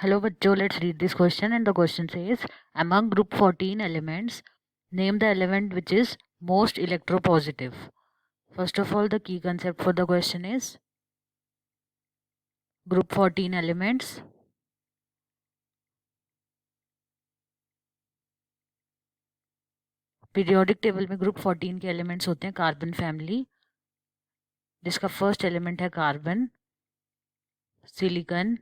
Hello बच्चों, let's read this question and the question says among group 14 elements name the element which is most electropositive. First of all, the key concept for the question is group 14 elements. Periodic table में group 14 के elements होते हैं carbon family, जिसका first element है carbon, silicon,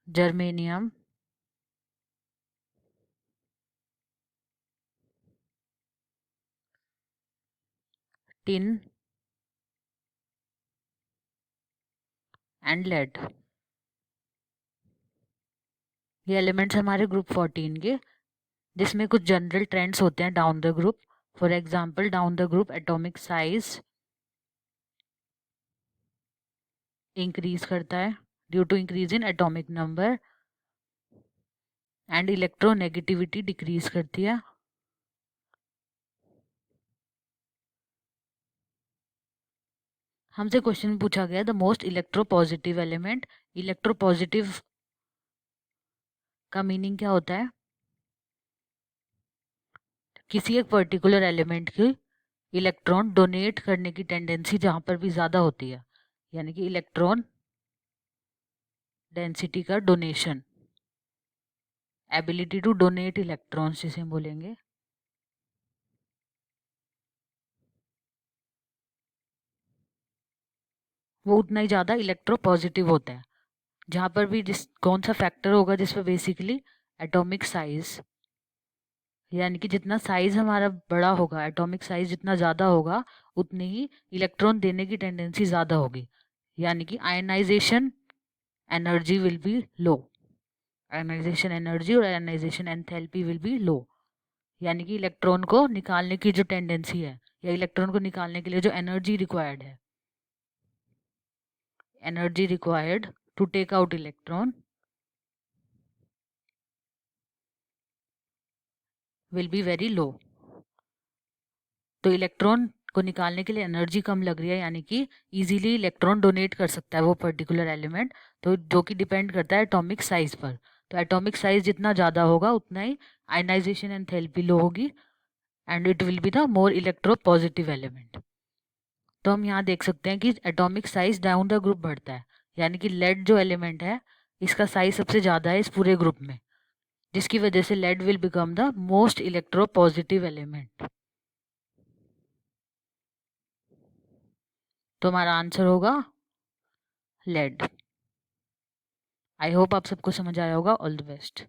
germanium, tin and lead. ये elements हमारे group 14 के, जिसमें कुछ जनरल ट्रेंड्स होते हैं down the group. For example, down the group atomic size increase करता है due to increase in atomic number, and electronegativity decrease करती है। हमसे क्वेश्चन में पूछा गया the most electropositive element. Electropositive का मीनिंग क्या होता है? किसी एक पर्टिकुलर एलिमेंट की इलेक्ट्रॉन डोनेट करने की टेंडेंसी जहां पर भी ज़्यादा होती है, यानी कि इलेक्ट्रॉन डेंसिटी का donation, ability to donate electrons जिसे हम बोलेंगे, वो उतना ही ज़्यादा इलेक्ट्रोपॉजिटिव होता है। जहाँ पर भी कौन सा फैक्टर होगा जिस पर बेसिकली एटॉमिक साइज, यानी कि जितना साइज हमारा बड़ा होगा, एटॉमिक साइज जितना ज़्यादा होगा, उतनी ही इलेक्ट्रॉन देने की टेंडेंसी ज़्यादा होगी, यानी कि ionisation energy will be low. Ionisation energy और ionisation enthalpy will be low, यानी कि इलेक्ट्रॉन को निकालने की जो टेंडेंसी है या इलेक्ट्रॉन को निकालने के लिए जो एनर्जी रिक्वायर्ड है, energy required to take out electron will be very low. तो इलेक्ट्रॉन को निकालने के लिए एनर्जी कम लग रही है, यानी कि इजीली इलेक्ट्रॉन डोनेट कर सकता है वो पर्टिकुलर एलिमेंट, तो जो कि डिपेंड करता है एटॉमिक साइज पर। तो एटॉमिक साइज जितना ज़्यादा होगा उतना ही आयनाइजेशन एंथैल्पी लो होगी, and it will be the more electropositive element. तो हम यहाँ देख सकते हैं कि atomic size down the group बढ़ता है, यानी कि लेड जो एलिमेंट है इसका साइज सबसे ज़्यादा है इस पूरे ग्रुप में, जिसकी वजह से lead will become the most electropositive element. तो हमारा आंसर होगा लेड। आई होप आप सबको समझ आया होगा। All the best.